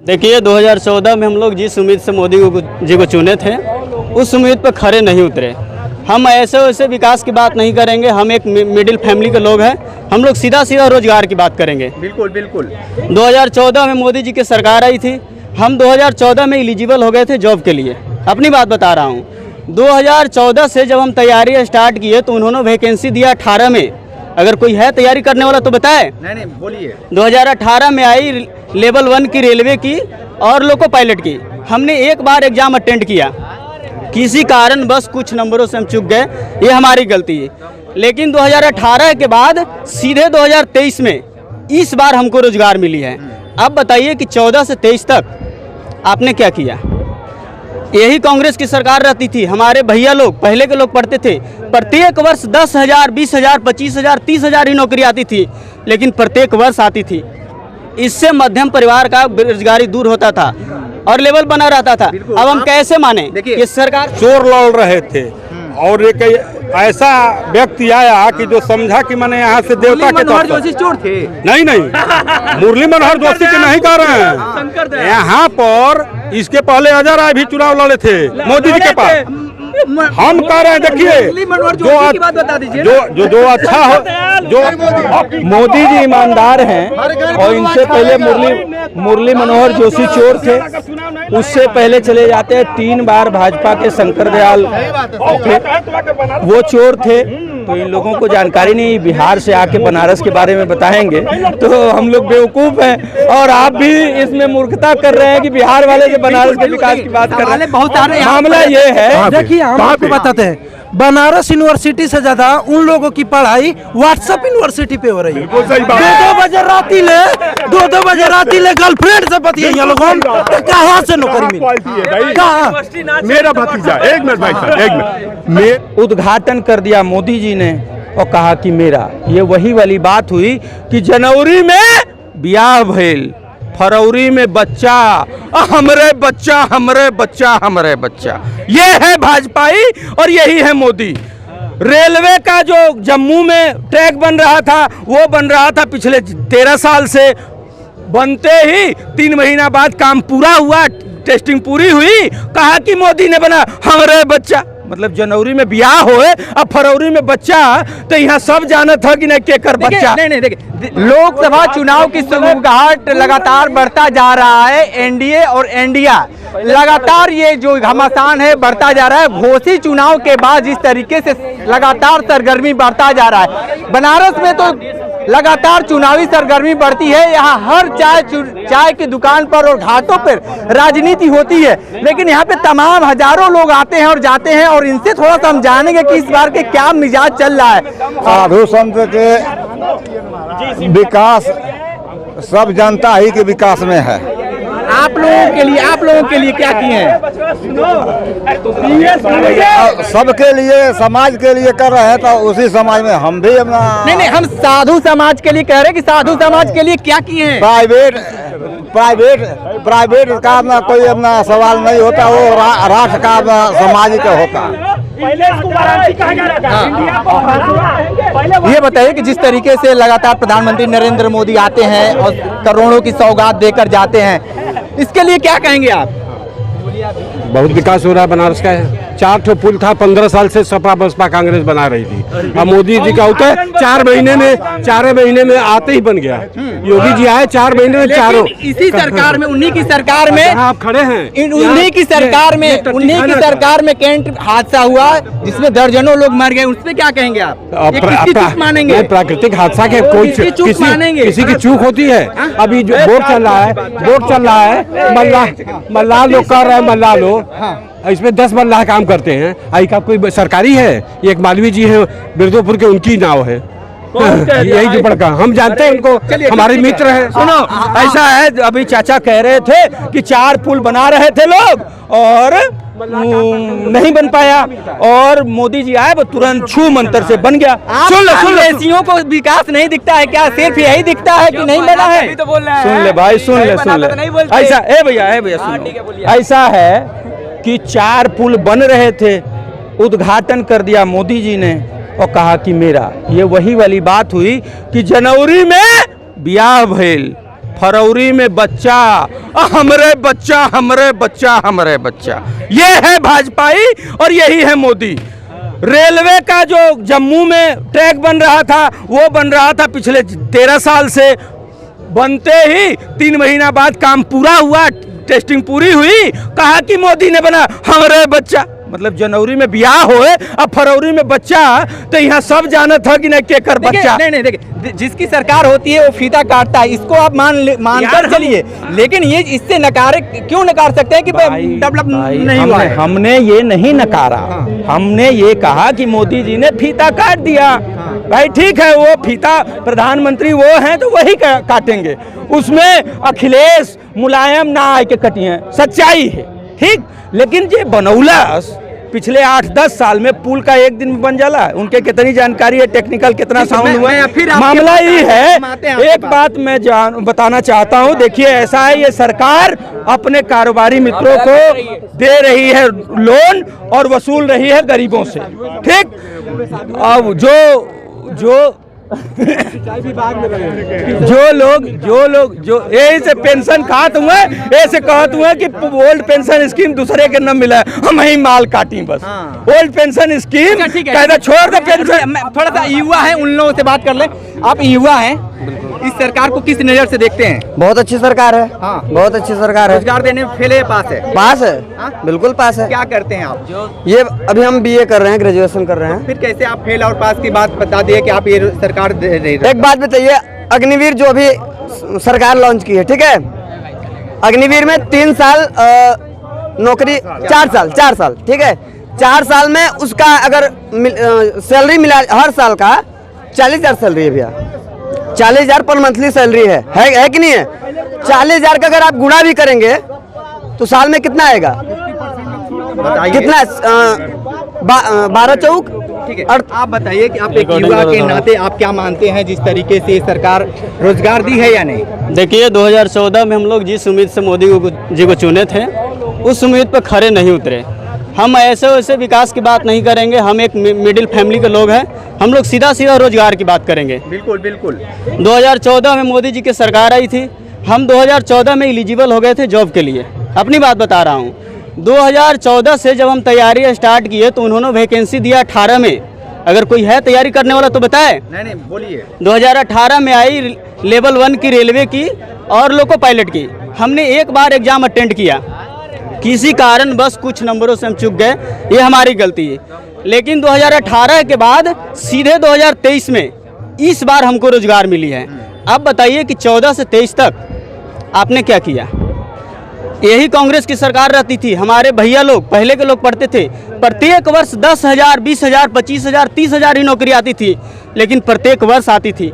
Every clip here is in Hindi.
देखिए 2014 में हम लोग जिस उम्मीद से मोदी जी को चुने थे उस उम्मीद पर खरे नहीं उतरे। हम ऐसे वैसे विकास की बात नहीं करेंगे, हम एक मिडिल फैमिली के लोग हैं, हम लोग सीधा सीधा रोजगार की बात करेंगे। बिल्कुल बिल्कुल। 2014 में मोदी जी की सरकार आई थी, हम 2014 में एलिजिबल हो गए थे जॉब के लिए। अपनी बात बता रहा हूँ, 2014 से जब हम तैयारी स्टार्ट किए तो उन्होंने वैकेंसी दिया 18 में। अगर कोई है तैयारी करने वाला तो बताए। नहीं बोलिए। 2018 में आई लेवल 1 की रेलवे की और लोको पायलट की। हमने एक बार एग्जाम अटेंड किया, किसी कारण बस कुछ नंबरों से हम चूक गए, ये हमारी गलती है। लेकिन 2018 के बाद सीधे 2023 में इस बार हमको रोजगार मिली है। अब बताइए कि 14 से 23 तक आपने क्या किया? यही कांग्रेस की सरकार रहती थी, हमारे भैया लोग पहले के लोग पढ़ते थे, प्रत्येक वर्ष 10,000, 20,000, 25,000, 30,000 ही नौकरी आती थी, लेकिन प्रत्येक वर्ष आती थी। इससे मध्यम परिवार का बेरोजगारी दूर होता था और लेवल बना रहता था। अब हम कैसे माने कि सरकार चोर लड़ रहे थे और एक ऐसा व्यक्ति आया कि जो समझा कि मैंने यहाँ से देवता के तौर पर चोर थे। नहीं मुरली मनोहर जोशी के नहीं कह रहे हैं। यहाँ पर इसके पहले अजय राय भी चुनाव लड़े थे मोदी जी के पास। हम कह रहे हैं देखिए जो अच्छा हो, जो मोदी जी ईमानदार हैं और इनसे पहले मुरली मनोहर जोशी चोर थे, उससे पहले चले जाते हैं 3 बार भाजपा के शंकर दयाल थे, वो चोर थे। तो इन लोगों को जानकारी नहीं, बिहार से आके बनारस के बारे में बताएंगे तो हम लोग बेवकूफ़ हैं। और आप भी इसमें मूर्खता कर रहे हैं कि बिहार वाले से बनारस के विकास की बात कर रहे हैं। बहुत सारे मामला ये है, देखिए हम आपको बताते हैं, बनारस यूनिवर्सिटी से ज्यादा उन लोगों की पढ़ाई व्हाट्सएप यूनिवर्सिटी पे हो रही है। 2-2 बजे राती ले गर्लफ्रेंड से बतिया लोगों कहाँ से नौकरी मिली? कहाँ? मेरा भतीजा एक मिनट भाई साहब, एक मिनट। उद्घाटन कर दिया मोदी जी ने और कहा कि मेरा, ये वही वाली बात हुई कि जनवरी में ब्याह भइल, फरवरी में बच्चा, हमरे बच्चा हमरे बच्चा हमरे बच्चा। ये है भाजपाई और यही है मोदी। रेलवे का जो जम्मू में ट्रैक बन रहा था वो बन रहा था पिछले 13 साल से, बनते ही 3 महीना बाद काम पूरा हुआ, टेस्टिंग पूरी हुई, कहा कि मोदी ने बना हमरे बच्चा। मतलब जनवरी में ब्याह होए अब फरवरी में बच्चा, तो यहाँ सब जाना था कि नहीं केकर बच्चा। नहीं देखिए, लोकसभा चुनाव की सुगबुगाहट लगातार बढ़ता जा रहा है। एनडीए और इंडिया लगातार ये जो घमासान है बढ़ता जा रहा है। घोषी चुनाव के बाद जिस तरीके से लगातार सरगर्मी बढ़ता जा रहा है, बनारस में तो लगातार चुनावी सरगर्मी बढ़ती है। यहाँ हर चाय की दुकान पर और घाटों पर राजनीति होती है, लेकिन यहाँ पे तमाम हजारों लोग आते हैं और जाते हैं, और इनसे थोड़ा सा हम जानेंगे कि इस बार के क्या मिजाज चल रहा है। साधु संत के विकास सब जनता ही के विकास में है। आप लोगों के लिए क्या किए हैं? सबके लिए, समाज के लिए कर रहे हैं, तो उसी समाज में हम भी अपना नहीं हम साधु समाज के लिए कह रहे हैं कि साधु समाज के लिए क्या किए हैं? प्राइवेट का अपना कोई अपना सवाल नहीं होता, वो राष्ट्र का समाज का होता। ये बताइए कि जिस तरीके से लगातार प्रधानमंत्री नरेंद्र मोदी आते हैं और करोड़ों की सौगात देकर जाते हैं, इसके लिए क्या कहेंगे आप? बहुत विकास हो रहा है बनारस का। 4 पुल था, 15 साल से सपा बसपा कांग्रेस बना रही थी। अब मोदी जी का होता है 4 महीने में आते ही बन गया। योगी जी आए 4 महीने में चारों। इसी सरकार में, उन्हीं की सरकार में आप खड़े हैं, उन्हीं की सरकार में कैंट हादसा हुआ जिसमें दर्जनों लोग मर गए, उसमें क्या कहेंगे आप? किसकी मानेंगे? प्राकृतिक हादसा के कोई किसी की चूक होती है। अभी जो वोट चल रहा है मल्लाह लोग कर रहे हैं, मल्लाह लोग इसमें 10 मल्लाह काम करते हैं। आई का कोई सरकारी है? एक मालवी जी है बिरदोपुर के, उनकी नाव है। यही जो बड़का हम जानते हैं उनको, हमारे मित्र हैं। सुनो, ऐसा है, अभी चाचा कह रहे थे कि 4 पुल बना रहे थे लोग और नहीं बन पाया, और मोदी जी आए वो तुरंत छू मंत्र से बन गया। सुन को विकास नहीं दिखता है क्या? सिर्फ यही दिखता है कि नहीं बना है? सुन ले भाई, सुन ले। ऐसा भैया सुनो, ऐसा है कि 4 पुल बन रहे थे, उद्घाटन कर दिया मोदी जी ने और कहा कि मेरा, ये वही वाली बात हुई कि जनवरी में ब्याह भइल, फरवरी में बच्चा, हमरे बच्चा हमरे बच्चा हमरे बच्चा। ये है भाजपाई और यही है मोदी। रेलवे का जो जम्मू में ट्रैक बन रहा था वो बन रहा था पिछले 13 साल से, बनते ही 3 महीना बाद काम पूरा हुआ, टेस्टिंग पूरी हुई, कहा कि मोदी ने बना, हमरे बच्चा। मतलब जनवरी में ब्याह होए अब फरवरी में बच्चा, तो यहाँ सब जाना था कि नहीं केकर बच्चा। नहीं देखिए, जिसकी सरकार होती है वो फीता काटता है, इसको आप मानकर चलिए, लेकिन ये इससे क्यों नकार सकते हैं कि डेवलप नहीं हुआ है? हमने ये नहीं नकारा, हमने ये कहा कि मोदी जी ने फीता काट दिया। भाई ठीक है, वो फीता प्रधानमंत्री वो हैं तो वही काटेंगे, उसमें अखिलेश मुलायम ना आए के कटिए, सच्चाई है ठीक। लेकिन ये बनौलस पिछले 8-10 साल में पुल का एक दिन में बन जाला, उनके कितनी जानकारी है, टेक्निकल कितना साउंड हुआ है, मामला ही है। एक बात मैं बताना चाहता हूँ, देखिए ऐसा है, ये सरकार अपने कारोबारी मित्रों को दे रही है लोन और वसूल रही है गरीबों से, ठीक। अब जो ऐसे पेंशन खात हुए, ऐसे कहत हुए कि ओल्ड पेंशन स्कीम दूसरे के न मिला, हम ही माल काटी बस। ओल्ड पेंशन स्कीम कहता छोड़ दे पेंशन। थोड़ा सा युवा है, उन लोगों से बात कर ले। आप युवा हैं, इस सरकार को किस नजर से देखते हैं? बहुत अच्छी सरकार है। हाँ, बहुत अच्छी सरकार है। रोजगार देने में फेल है, पास है? पास है। हाँ? बिल्कुल पास है। क्या करते हैं आप? ये अभी हम बीए कर रहे हैं, ग्रेजुएशन कर रहे हैं। फिर कैसे आप फेल और पास की बात बता दिए कि आप ये सरकार दे रही है? एक बात बताइए, अग्निवीर जो अभी सरकार लॉन्च की है, ठीक है, अग्निवीर में 3 साल नौकरी, 4 साल, ठीक है, 4 साल में उसका अगर सैलरी मिला हर साल का 40,000 सैलरी है भैया, 40,000 पर मंथली सैलरी है कि नहीं है? 40,000 का अगर आप गुणा भी करेंगे तो साल में कितना आएगा? कितना? 12 चौक। ठीक है, और आप बताइए कि आप एक युवा के नाते आप क्या मानते हैं, जिस तरीके से सरकार रोजगार दी है या नहीं? देखिए 2014 में हम लोग जिस उम्मीद से मोदी जी को चुने थे उस उम्मीद पर खरे नहीं उतरे। हम ऐसे वैसे विकास की बात नहीं करेंगे, हम एक मिडिल फैमिली के लोग हैं, हम लोग सीधा रोजगार की बात करेंगे। बिल्कुल बिल्कुल। 2014 में मोदी जी की सरकार आई थी, हम 2014 में एलिजिबल हो गए थे जॉब के लिए, अपनी बात बता रहा हूँ। 2014 से जब हम तैयारी स्टार्ट किए तो उन्होंने वैकेंसी दिया 18 में। अगर कोई है तैयारी करने वाला तो बताए। नहीं बोलिए। 2018 में आई लेवल 1 की रेलवे की और लोको पायलट की, हमने एक बार एग्जाम अटेंड किया, किसी कारण बस कुछ नंबरों से हम चूक गए, ये हमारी गलती है। लेकिन 2018 के बाद सीधे 2023 में इस बार हमको रोजगार मिली है। अब बताइए कि 14 से 23 तक आपने क्या किया? यही कांग्रेस की सरकार रहती थी, हमारे भैया लोग पहले के लोग पढ़ते थे, प्रत्येक वर्ष 10,000, 20,000, 25,000, 30,000 ही नौकरी आती थी, लेकिन प्रत्येक वर्ष आती थी।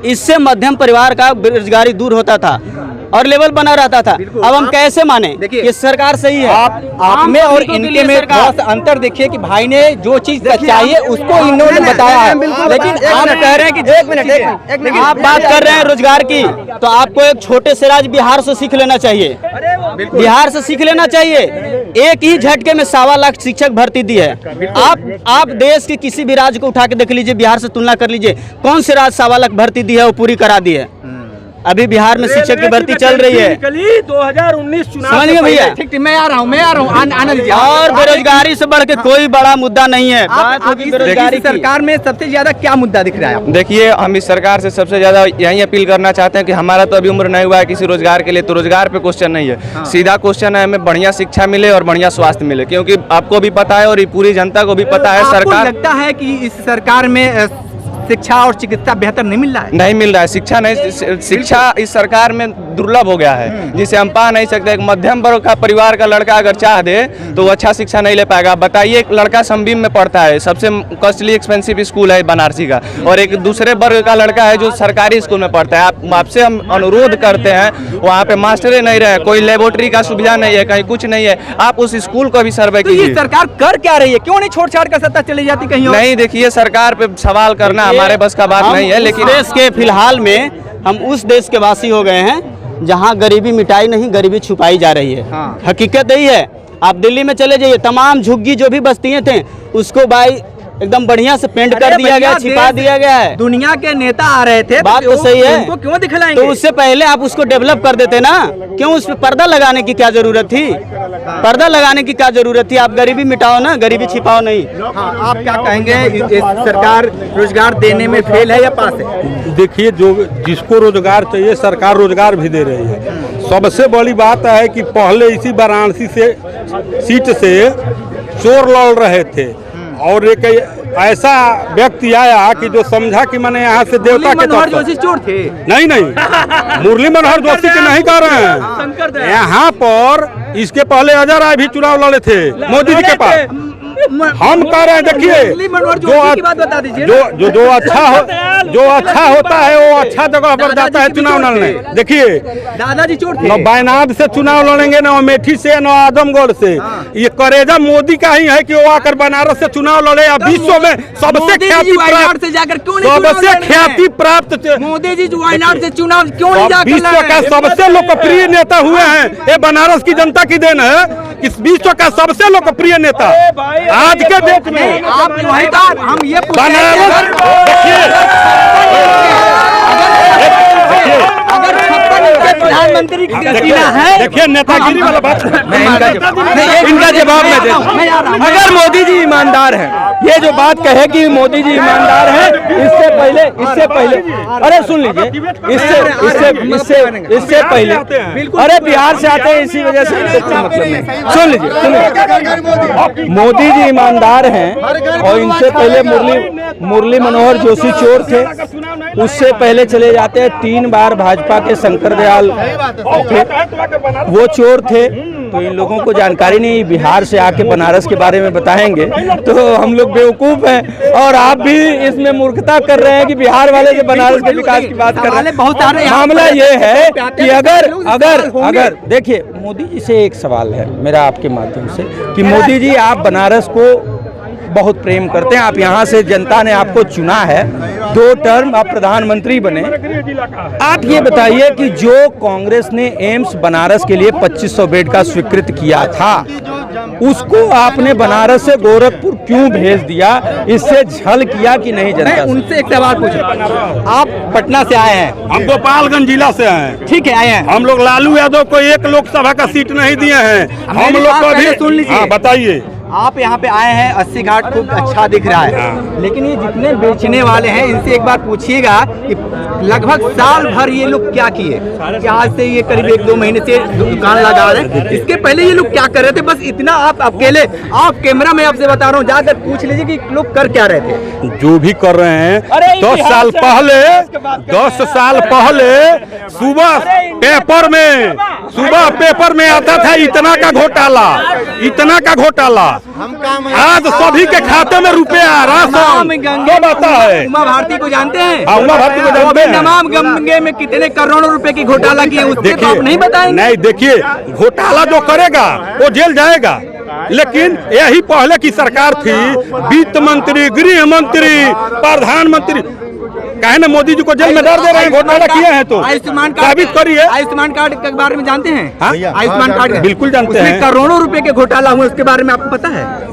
इससे मध्यम परिवार का बेरोजगारी दूर होता था और लेवल बना रहता था। अब हम कैसे माने ये सरकार सही है? आप में और इनके में थोड़ा सा अंतर देखिए कि भाई ने जो चीज चाहिए उसको इन्होंने बताया है, लेकिन आप कह रहे हैं कि एक मिनट आप बात कर रहे हैं रोजगार की, तो आपको एक छोटे से राज्य बिहार से सीख लेना चाहिए। बिहार से सीख लेना चाहिए, एक ही झटके में 1.25 लाख शिक्षक भर्ती दी है। आप देश के किसी भी राज्य को उठा के देख लीजिए, बिहार से तुलना कर लीजिए, कौन से राज्य 1.25 लाख भर्ती दी है वो पूरी करा दी है? अभी बिहार में शिक्षक की भर्ती चल रही है। 2019 चुनाव समझ गए भैया? ठीक, मैं आ रहा हूँ आनंद जी। और बेरोजगारी से बढ़ के कोई बड़ा मुद्दा नहीं है। बात होगी बेरोजगारी की। सरकार में सबसे ज्यादा क्या मुद्दा दिख रहा है? देखिए, हम इस सरकार से सबसे ज्यादा यही अपील करना चाहते हैं कि हमारा तो अभी उम्र नहीं हुआ है किसी रोजगार के लिए, तो रोजगार पे क्वेश्चन नहीं है। सीधा क्वेश्चन है हमें बढ़िया शिक्षा मिले और बढ़िया स्वास्थ्य मिले, क्योंकि आपको भी पता है और पूरी जनता को भी पता है सरकार। लगता है कि इस सरकार में शिक्षा और चिकित्सा बेहतर नहीं मिल रहा है? नहीं मिल रहा है, शिक्षा नहीं, शिक्षा इस सरकार में दुर्लभ हो गया है, जिसे हम पा नहीं सकते। एक मध्यम वर्ग का परिवार का लड़का अगर चाह दे तो वो अच्छा शिक्षा नहीं ले पाएगा। बताइए, एक लड़का संबीम में पढ़ता है, सबसे कॉस्टली एक्सपेंसिव स्कूल है बनारसी का, और एक दूसरे वर्ग का लड़का है जो सरकारी स्कूल में पढ़ता है। आपसे हम अनुरोध करते हैं, वहाँ पे मास्टरें नहीं रहे, कोई लेबोरेटरी का सुविधा नहीं है, कहीं कुछ नहीं है, आप उस स्कूल को भी सर्वे कीजिए। ये सरकार कर क्या रही है? क्यों नहीं छोड़ छाड़ कर सत्ता चली जाती कहीं और? नहीं, देखिए, सरकार पे सवाल करना हमारे बस का बात नहीं है, लेकिन देश के फिलहाल में हम उस देश के वासी हो गए हैं जहां गरीबी मिटाई नहीं, गरीबी छुपाई जा रही है। हकीकत यही है। आप दिल्ली में चले जाइए, तमाम झुग्गी जो भी बस्तियां थे उसको बाई एकदम बढ़िया से पेंट कर अरे दिया गया, भैया, छिपा देश- दिया गया है। दुनिया के नेता आ रहे थे, बात तो वो सही है। उनको क्यों दिखलाएंगे? तो उससे पहले आप उसको डेवलप कर देते ना, क्यों उस पे पर्दा लगाने की क्या जरूरत थी? पर्दा लगाने की क्या जरूरत थी? आप गरीबी मिटाओ ना, गरीबी छिपाओ नहीं। हाँ, आप क्या कहेंगे, इस सरकार रोजगार देने में फेल है या पास है? देखिए, जो जिसको रोजगार चाहिए सरकार रोजगार भी दे रही है। सबसे बड़ी बात है कि पहले इसी वाराणसी से सीट से चोर लड़ रहे थे और एक ऐसा व्यक्ति आया कि जो समझा कि मैंने यहाँ से देवता के मनोहर तौर पर- जोशी चोर थे। नहीं मुरली मनोहर जोशी के नहीं कह रहे हैं। यहाँ पर इसके पहले अजय राय भी चुनाव लड़े थे मोदी जी के पास। हम कह रहे हैं, देखिए मनोहर जोशी की बात बता दीजिए। जो अच्छा होता है वो अच्छा जगह पर जाता है चुनाव लड़ने। देखिए, दादाजी चोर थे। न वायनाड से चुनाव लड़ेंगे, न अमेठी से, न आजमगढ़ से। ये करेजा मोदी का ही है कि वो आकर बनारस से चुनाव लड़े। अब विश्व में सबसे ख्याति वायनाड से जाकर क्यों नहीं चुनाव सबसे लड़ रहे हैं? ख्याति प्राप्त मोदी जी वायनाड से चुनाव क्यों नहीं जाकर विश्व लड़ का रहे हैं? सबसे लोकप्रिय नेता हुए हैं। ये बनारस की जनता की देन है कि विश्व का सबसे लोकप्रिय नेता आज के डेट में आप वही बात हम ये पूछ रहे हैं कि बनारस। अगर 56 के प्रधानमंत्री की हसीना है। देखिए, नेतागिरी वाला बात इनका जवाब मैं देता हूं। अगर मोदी जी ईमानदार हैं, ये जो बात कहे कि मोदी जी ईमानदार हैं, इससे पहले अरे सुन लीजिए, इससे पहले अरे बिहार से आते हैं, इसी वजह से मतलब नहीं। सुन लीजिए, मोदी जी ईमानदार हैं और इनसे पहले मुरली मनोहर जोशी चोर थे। उससे पहले चले जाते हैं 3 बार भाजपा के शंकर दयाल थे, वो चोर थे। तो इन लोगों को जानकारी नहीं, बिहार से आके बनारस के बारे में बताएंगे तो हम लोग बेवकूफ हैं। और आप भी इसमें मूर्खता कर रहे हैं कि बिहार वाले जो बनारस के विकास की बात कर रहे हैं। बहुत सारे मामला ये है कि अगर देखिए, मोदी जी से एक सवाल है मेरा आपके माध्यम से कि मोदी जी, आप बनारस को बहुत प्रेम करते हैं, आप यहाँ से जनता ने आपको चुना है, 2 टर्म आप प्रधानमंत्री बने। आप ये बताइए कि जो कांग्रेस ने एम्स बनारस के लिए 2500 बेड का स्वीकृत किया था, उसको आपने बनारस से गोरखपुर क्यों भेज दिया? इससे छल किया कि नहीं जनता से? उनसे एक सवाल पूछो। आप पटना से आए हैं? हम गोपालगंज जिला से हैं। ठीक है, आए हैं। हम लोग लालू यादव को एक लोकसभा का सीट नहीं दिए हैं। हम लोग को भी सुन लीजिए। हाँ, बताइए। आप यहाँ पे आए हैं, 80 घाट खूब अच्छा दिख रहा है, लेकिन ये जितने बेचने वाले हैं इनसे एक बार पूछिएगा कि लगभग साल भर ये लोग क्या किए, कि आज से ये करीब 1-2 महीने से दुकान लगा रहे हैं। इसके पहले ये लोग क्या कर रहे थे? बस इतना आप अकेले, आप कैमरा में आपसे बता रहा हूँ, जाकर पूछ लीजिए कि लोग कर क्या रहे थे। जो भी कर रहे हैं, 10 साल पहले सुबह पेपर में आता था इतना का घोटाला। आज सभी के खाते में रुपया राशन सब आता है। उमा भारती को जानते हैं? हाँ, उमा भारती को जानते हैं। नमाम गंगे में कितने करोड़ों रुपए की घोटाला किए, उसके तो आप नहीं बताएंगे? नहीं, देखिए, घोटाला जो करेगा वो जेल जाएगा। लेकिन यही पहले की सरकार थी, वित्त मंत्री, गृह मंत्री, प्रधानमंत्री, कहे ना मोदी जी को जेल में डाल दे रहे हैं, घोटाला किए हैं तो आयुष्मान कार्ड साबित करिए। आयुष्मान कार्ड के बारे में जानते हैं? हाँ? आयुष्मान कार्ड बिल्कुल जानते उसमें हैं। करोड़ों रुपए के घोटाला हुए, उसके बारे में आपको पता है?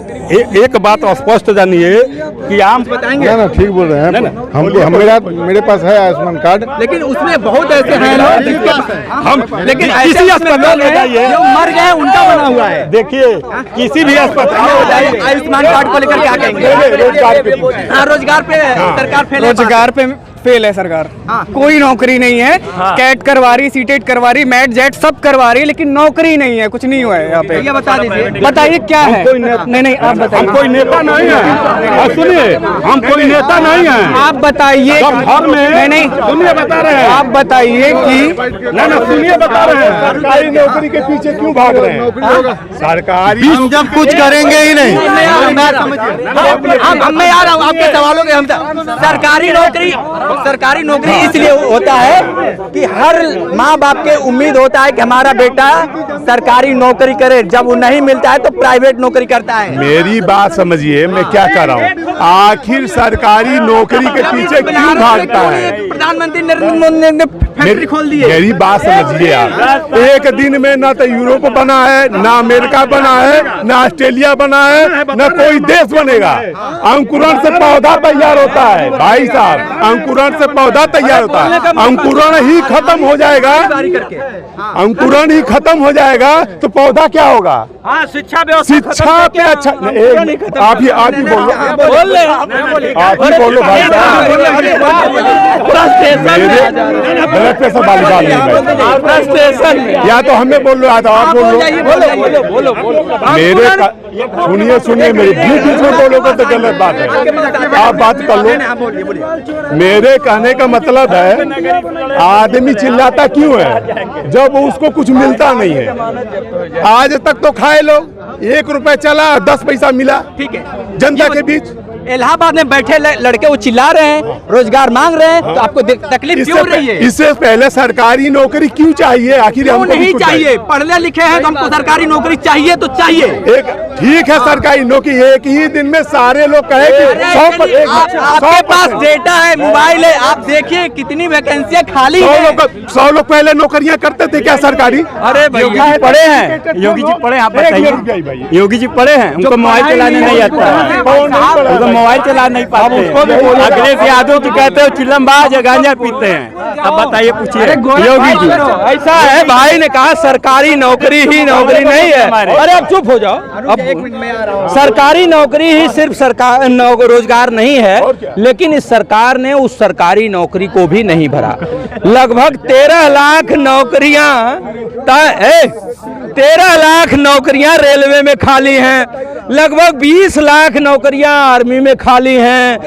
एक बात स्पष्ट जानिए कि आम बताएंगे ना ठीक बोल रहे हैं। हमको मेरे पास है आयुष्मान कार्ड, लेकिन उसमें बहुत ऐसे हैं लोग जिनके पास, हम लेकिन किसी ऐसे अस्पताल में जाइए, जो मर गए उनका बना हुआ है। देखिए, किसी भी अस्पताल में जाइए, आयुष्मान कार्ड को लेकर क्या कहेंगे? रोजगार पे सरकार फेल है। रोजगार पे फेल है सरकार। कोई नौकरी नहीं है। कैट करवा रही, सीटेट करवा रही, मैट जेट सब करवा रही, लेकिन नौकरी नहीं है, कुछ नहीं हुआ है यहाँ पे। ये बता दीजिए, बताइए क्या है? नहीं आप बताइए। हम कोई नेता नहीं है। सुनिए, हम कोई नेता नहीं है। आप बताइए। घर में नहीं सुनिए, बता रहे हैं। आप बताइए कि ना सुनिए, बता रहे हैं सरकारी नौकरी के पीछे क्यों भाग रहे हैं? सरकारी हम जब कुछ करेंगे ही नहीं। मैं आ रहा हूँ आपके सवालों के। हम सरकारी नौकरी इसलिए होता है कि हर माँ बाप के उम्मीद होता है कि हमारा बेटा सरकारी नौकरी करे, जब वो नहीं मिलता है तो प्राइवेट नौकरी करता है। मेरी बात समझिए, मैं क्या कर रहा हूँ। आखिर सरकारी नौकरी के पीछे क्यों भागता है? प्रधानमंत्री नरेंद्र मोदी ने फैक्ट्री खोल दिए। मेरी बात समझिए आप, एक दिन में ना तो यूरोप बना है, ना अमेरिका बना है, ना ऑस्ट्रेलिया बना है, ना कोई देश बनेगा। अंकुरण से पौधा तैयार होता है भाई साहब, अंकुरण से पौधा तैयार होता है। अंकुरण ही खत्म हो जाएगा, अंकुरण ही खत्म हो जाएगा तो पौधा क्या होगा? शिक्षा पे अच्छा आप ही बोलो, आप ही बोलो भाई साहब। ब्लड प्रेशर वाली बात नहीं, या तो हमें बोल लो या तो आप बोलो। मेरे सुनिए मेरी बीच में बोलोगे तो गलत बात है, आप बात कर लो। मेरे कहने का मतलब है आदमी चिल्लाता क्यों है जब उसको कुछ मिलता नहीं है। आज तक तो खाए लोग, 1 रुपए चला 10 पैसा मिला, ठीक है, जनता के बीच। इलाहाबाद में बैठे लड़के वो चिल्ला रहे हैं, रोजगार मांग रहे हैं, तो आपको तकलीफ क्यों हो रही है? इससे पहले सरकारी नौकरी क्यों चाहिए? आखिर क्यों नहीं चाहिए? पढ़े लिखे हैं तो हमको सरकारी नौकरी चाहिए तो चाहिए। एक ठीक है, सरकारी नौकरी एक ही दिन में सारे लोग कहे कि आपके पास डेटा है, मोबाइल है, आप देखिए कितनी वैकेंसियां खाली है। 100 लोग पहले नौकरियां करते थे क्या सरकारी? अरे योगी जी पढ़े हैं, योगी जी पढ़े, आप बताइए। योगी जी पढ़े हैं, उनको मोबाइल चलाने नहीं आता है, मोबाइल चला नहीं पाते। अखिलेश यादव जी कहते हो चिल्लमबाज गांजा पीते हैं। अब बताइए, पूछिए योगी जी। ऐसा है, भाई ने कहा सरकारी नौकरी ही नौकरी नहीं है। अरे अब चुप हो जाओ। अब सरकारी नौकरी ही सिर्फ सरकार रोजगार नहीं है, लेकिन इस सरकार ने उस सरकारी नौकरी को भी नहीं भरा। लगभग 13 लाख नौकरियां 13 लाख नौकरियां रेलवे में खाली हैं, लगभग 20 लाख नौकरियां आर्मी में खाली हैं,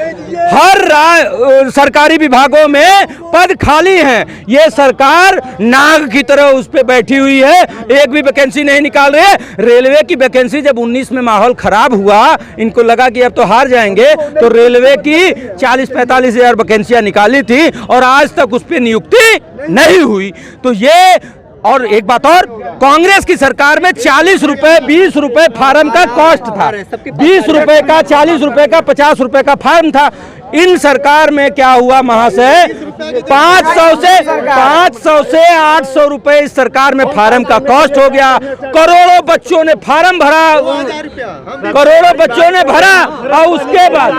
हर सरकारी विभागों में पद खाली हैं। ये सरकार नाग की तरह उस पे बैठी हुई है, एक भी वैकेंसी नहीं निकाल रही है। रेलवे की वैकेंसी जब 19 में माहौल खराब हुआ, इनको लगा कि अब तो हार जाएंगे, तो रेलवे की 40-45 हजार वैकेंसियां निकाली थी और आज तक उस पर नियुक्ति नहीं हुई। तो ये, और एक बात और, कांग्रेस की सरकार में 40 रुपए 20 रुपए फार्म का कॉस्ट था, 20 रुपए का, 40 रुपए का, 50 रुपए का फार्म था। इन सरकार में क्या हुआ महाशय, 500 से 800 रुपए इस सरकार में फार्म का कॉस्ट हो गया। करोड़ों बच्चों ने फार्म भरा, करोड़ों बच्चों ने भरा, और उसके बाद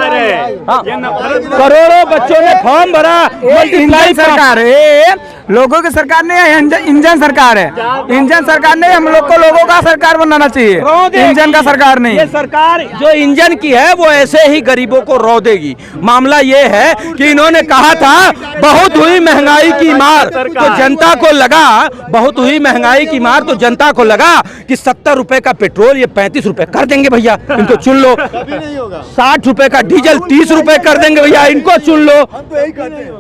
करोड़ों बच्चों ने फॉर्म भरा। मल्टीप्लाई सरकार है, लोगों की सरकार नहीं, इंजन सरकार है। इंजन सरकार नहीं, हम लोग को लोगों का सरकार बनाना चाहिए, इंजन का सरकार नहीं। ये सरकार जो इंजन की है वो ऐसे ही गरीबों को रौ देगी। मामला ये है कि इन्होंने कहा था बहुत हुई महंगाई की मार, तो जनता को लगा, बहुत हुई महंगाई की मार, तो जनता को लगा कि 70 रुपए का पेट्रोल ये 35 रुपए कर देंगे भैया, इनको चुन लो। 60 रुपए का डीजल 30 रुपए कर देंगे भैया, इनको चुन लो।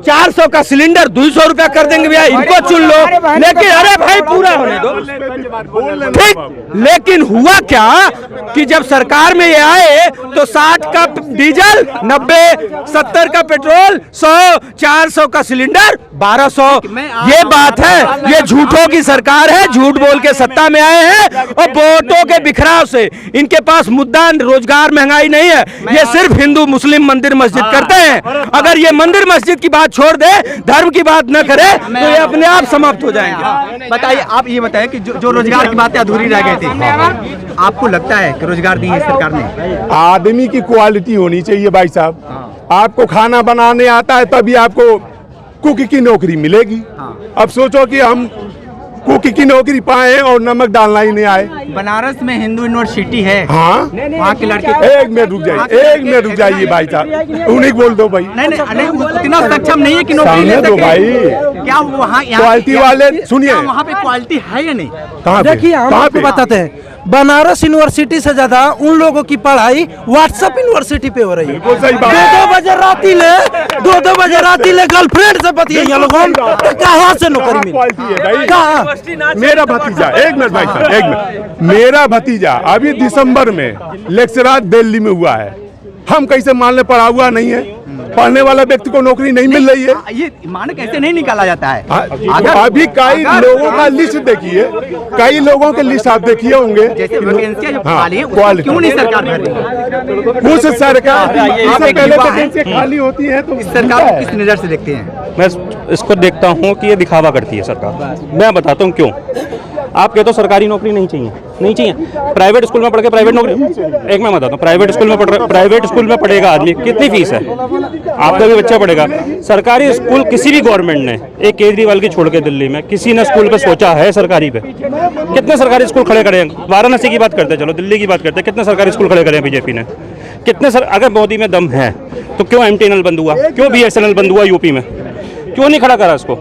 400 का सिलेंडर 200 रुपया कर देंगे भैया, इनको चुन लो। लेकिन अरे भाई पूरा होने दो, ठीक। लेकिन हुआ क्या कि जब सरकार में ये आए तो 60 का डीजल, 90, 70 का पेट्रोल, 100, 400 का सिलेंडर, 1200। ये बात है, ये झूठों की सरकार है, झूठ बोल के सत्ता में आए हैं और वोटों के बिखराव से। इनके पास मुद्दा रोजगार महंगाई नहीं है, ये सिर्फ हिंदू मुस्लिम मंदिर मस्जिद करते हैं। अगर ये मंदिर मस्जिद की बात छोड़ दे, धर्म की बात न करे, तो ये अपने आप समाप्त हो जाएंगे। बताइए, आप ये बताएं कि जो रोजगार की बातें अधूरी रह गई थी, आपको लगता है कि रोजगार दी है सरकार ने? आदमी की क्वालिटी होनी चाहिए भाई साहब। आपको खाना बनाने आता है तभी आपको कुक की नौकरी मिलेगी। अब सोचो कि हम कुक की नौकरी पाए और नमक डालना ही नहीं आए। बनारस में हिंदू यूनिवर्सिटी है, हाँ, वहाँ के लड़के, एक मिनट रुक जाइए, एक मिनट रुक जाइए भाई साहब, उन्हें बोल दो भाई। नहीं, इतना सक्षम नहीं है कि नौकरी ले दो भाई। क्या वहाँ क्वालिटी वाले, सुनिए, वहाँ पे क्वालिटी है या नहीं? कहाँ? देखिए, हम आपको बताते हैं, बनारस यूनिवर्सिटी से ज्यादा उन लोगों की पढ़ाई व्हाट्सएप यूनिवर्सिटी पे हो रही है। 2-2 बजे राती ले 2-2 बजे राती ले गर्लफ्रेंड से बतिया लोग, कहाँ से नौकरी मिले? कहाँ? मेरा भतीजा, एक मिनट भाई साहब, एक मिनट, मेरा भतीजा अभी दिसंबर में लेक्चरर दिल्ली में हुआ है। हम कैसे मान ले पढ़ा हुआ नहीं है? पढ़ने वाला व्यक्ति को नौकरी नहीं मिल रही है। ये मानक कैसे नहीं निकाला जाता है? अभी कई लोगों का लिस्ट देखिए, कई लोगों के लिस्ट आप देखिए होंगे, जैसे वैकेंसियां जो खाली है, क्यों नहीं सरकार भर रही? कुछ सरकार पहले वैकेंसियां खाली होती है तो इस सरकार को किस नजर से देखते हैं? मैं इसको देखता हूँ कि ये दिखावा करती है सरकार। मैं बताता हूँ क्यों। आप कहते हो सरकारी नौकरी नहीं चाहिए, नहीं चाहिए। प्राइवेट स्कूल में पढ़ के प्राइवेट नौकरी, एक मैं बताता हूँ, प्राइवेट स्कूल में पढ़ेगा आदमी, कितनी फीस है? आपका भी बच्चा पढ़ेगा। सरकारी स्कूल किसी भी गवर्नमेंट ने, एक केजरीवाल की छोड़ के दिल्ली में किसी ने स्कूल पे सोचा है सरकारी पे? कितने सरकारी स्कूल खड़े करे हैं? वाराणसी की बात करते हैं, चलो दिल्ली की बात करते हैं, कितने सरकारी स्कूल खड़े करे हैं बीजेपी ने? कितने अगर मोदी में दम है तो क्यों MTNL बंद हुआ, क्यों BSNL बंद हुआ यूपी में? क्यों नहीं खड़ा करा इसको?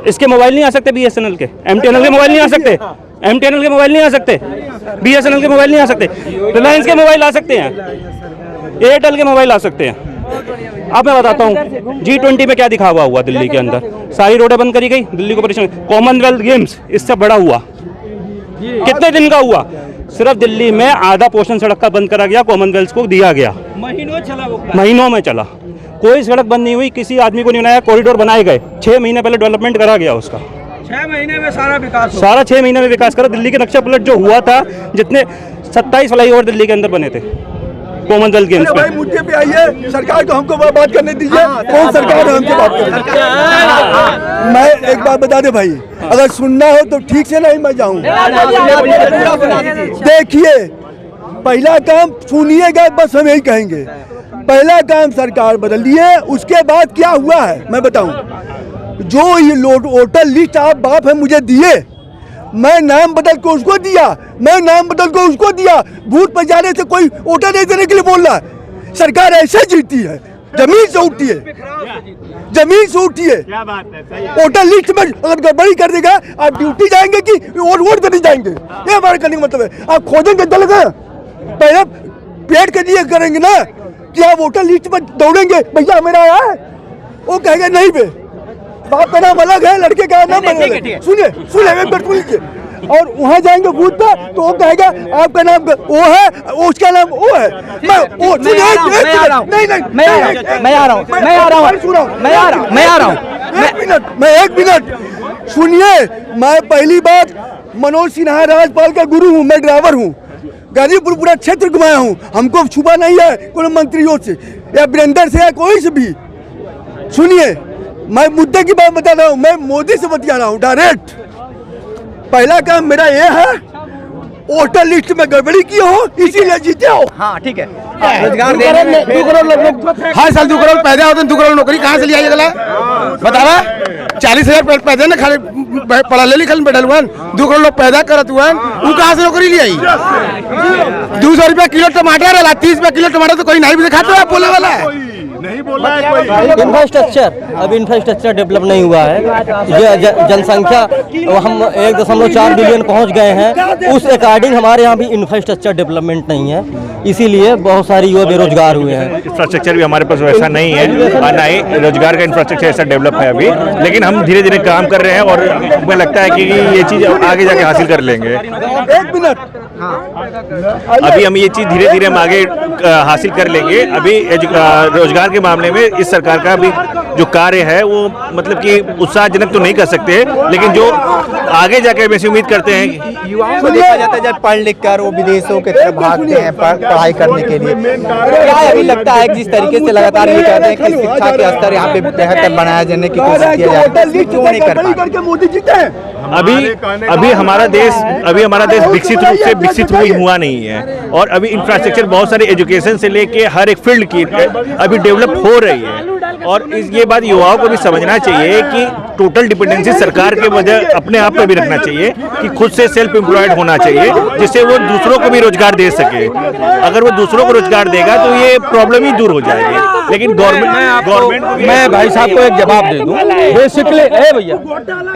इसके मोबाइल नहीं आ सकते BSNL के, MTNL के मोबाइल नहीं आ सकते, MTNL के मोबाइल नहीं आ सकते, BSNL के मोबाइल नहीं आ सकते, रिलायंस के मोबाइल आ सकते हैं, एयरटेल के मोबाइल आ सकते हैं। अब मैं बताता हूँ G20 में क्या दिखावा हुआ दिल्ली के अंदर, सारी रोडें बंद करी गई, दिल्ली को परेशान। कॉमनवेल्थ गेम्स इससे बड़ा हुआ, कितने दिन का हुआ? सिर्फ दिल्ली में आधा पोर्शन सड़क का बंद करा गया, कॉमनवेल्थ को दिया गया, महीनों में चला। कोई सड़क बंद नहीं हुई, किसी आदमी को नहीं बनाया, कॉरिडोर बनाए गए, 6 महीने पहले डेवलपमेंट करा गया उसका, 6 महीने में सारा विकास, सारा 6 महीने में विकास करा। दिल्ली के नक्शा पलट जो हुआ था, जितने 27 फ्लाईओवर दिल्ली के अंदर बने थे कॉमनवेल्थ गेम्स में। मुद्दे पे आइए, सरकार को हमको बात करने दीजिए, कौन सरकार है हमसे बात करें? मैं एक बात बता दे भाई, अगर सुनना हो तो ठीक से नहीं मैं जाऊँ। देखिए, पहला काम सुनिएगा, बस हम यही कहेंगे, पहला काम सरकार बदली है, उसके बाद क्या हुआ है मैं बताऊं। जो ये वोटर लिस्ट आप बाप है मुझे दिए, मैं नाम बदल के उसको दिया, मैं नाम बदल के उसको दिया। बूथ पर जाने से कोई वोटर नहीं देने के लिए बोल रहा है। सरकार ऐसे जीती है, जमीन से उठती है, जमीन से उठती है। वोटर लिस्ट में अगर गड़बड़ी कर देगा, आप ड्यूटी जाएंगे कि वोट देने जाएंगे? ये हमारे करने का मतलब है। आप खोजेंगे दल का, पहले पेड़ के दिए करेंगे ना कि आप वोटर लिस्ट में दौड़ेंगे, भैया मेरा आया है, वो कहेंगे नहीं बे, बाप का नाम अलग है, लड़के का नाम अलग है। सुनिए एक बार सुनिए, और वहाँ जाएंगे बूथ पर तो वो कहेगा आपका नाम वो है, उसका नाम वो है। मैं एक मिनट सुनिए। मैं पहली बात मनोज सिन्हा राजपाल का गुरु हूँ, मैं ड्राइवर हूँ, गाजीपुर पूरा क्षेत्र घुमाया हूँ, हमको छुपा नहीं है कोई मंत्रियों से या वीरेंद्र से या कोई से भी। सुनिए, मैं मुद्दे की बात बता रहा हूँ, मैं मोदी से बतिया रहा हूँ डायरेक्ट। पहला काम मेरा ये है, वोटर लिस्ट में गड़बड़ी की हो इसीलिए जीते हो। हाँ ठीक है, रोजगार देने में 2 करोड़ लोग हर साल 2 करोड़ पैदा होते हैं, 2 करोड़ नौकरी कहाँ से लिया जाएगा? बतावा 40,000 पैदा ना खाली पढ़ा ले लिखल बैठल हुआ, 2 करोड़ लोग पैदा करत हुआ, वो कहाँ से नौकरी लिया? 200 रुपया किलो टमाटर है, 30 रुपया किलो टमाटर तो कोई नहीं भी दिखाता है, बोलने वाला है नहीं बोल रहा है कोई। इंफ्रास्ट्रक्चर डेवलप नहीं हुआ है। जनसंख्या हम 1.4 बिलियन पहुंच गए हैं, उस अकॉर्डिंग हमारे यहाँ भी इंफ्रास्ट्रक्चर डेवलपमेंट नहीं है, इसीलिए बहुत सारे युवा बेरोजगार हुए हैं। इंफ्रास्ट्रक्चर भी हमारे पास वैसा नहीं है और ना ही रोजगार का इंफ्रास्ट्रक्चर ऐसा डेवलप है अभी, लेकिन हम धीरे धीरे काम कर रहे हैं और मुझे लगता है कि ये चीज़ आगे जाके हासिल कर लेंगे। एक मिनट, अभी हम ये चीज़ धीरे धीरे हम आगे हासिल कर लेंगे। अभी रोजगार के मामले में इस सरकार का भी जो कार्य है वो मतलब कि उत्साहजनक तो नहीं कर सकते, लेकिन जो आगे जाके वैसे उम्मीद करते हैं। युवाओं को देखा जाता है जब पढ़ लिख कर वो विदेशों की तरफ भागते हैं पढ़ाई करने के लिए, क्या अभी लगता है जिस तरीके से लगातार ये कहते हैं कि शिक्षा के स्तर यहाँ पे बेहतर बनाया जाने की कोशिश किया जा रहा है, क्यों नहीं कर पा रहे? मोदी जीते हैं। अभी हमारा देश विकसित रूप से विकसित हुआ नहीं है, और अभी इंफ्रास्ट्रक्चर बहुत सारे एजुकेशन से लेके हर एक फील्ड की अभी डेवलप हो रही है। और ये बात युवाओं को भी समझना चाहिए कि टोटल डिपेंडेंसी सरकार के वजह अपने आप पे भी रखना चाहिए कि खुद से सेल्फ एम्प्लॉयड होना चाहिए, जिससे वो दूसरों को भी रोजगार दे सके। अगर वो दूसरों को रोजगार देगा तो ये प्रॉब्लम ही दूर हो जाएगी। लेकिन गवर्नमेंट मैं भाई साहब को एक जवाब दे दूं, बेसिकली भैया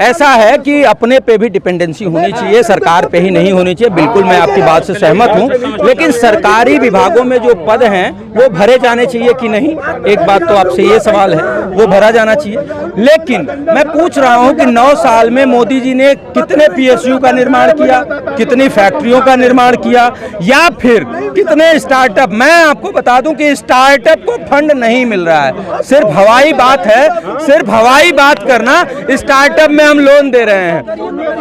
ऐसा है कि अपने पे भी डिपेंडेंसी होनी चाहिए, सरकार पे ही नहीं होनी चाहिए। बिल्कुल मैं आपकी बात से सहमत हूं, लेकिन सरकारी विभागों में जो पद हैं वो भरे जाने चाहिए कि नहीं, एक बात तो आपसे ये सवाल है, वो भरा जाना चाहिए। लेकिन मैं पूछ रहा हूं कि 9 साल में मोदी जी ने कितने PSU का निर्माण किया, कितनी फैक्ट्रियों का निर्माण किया, या फिर कितने स्टार्टअप? मैं आपको बता दूं कि स्टार्टअप को फंड नहीं मिल रहा है, सिर्फ हवाई बात है, सिर्फ हवाई बात करना। स्टार्टअप में हम लोन दे रहे हैं,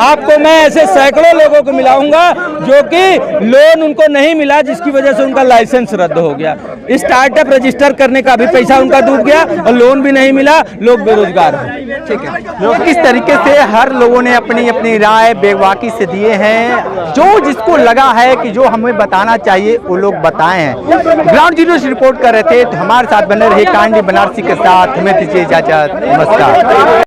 आपको मैं ऐसे सैकड़ों लोगों को मिलाऊंगा जो कि लोन उनको नहीं मिला, जिसकी वजह से उनका लाइसेंस रद्द हो गया। स्टार्टअप रजिस्टर करने का भी पैसा उनका डूब गया, और लोन भी नहीं मिला, लोग बेरोजगार हैं। ठीक है, किस तरीके से हर लोगों ने अपनी अपनी राय बेबाकी से दिए हैं, जो जिसको लगा है कि जो हमें बताना चाहिए वो लोग बताए हैं। ग्राउंड जीरो से रिपोर्ट कर रहे थे, तो हमारे साथ बने रहे कांडी बनारसी के साथ, हमें दीजिए इजाजत, नमस्कार।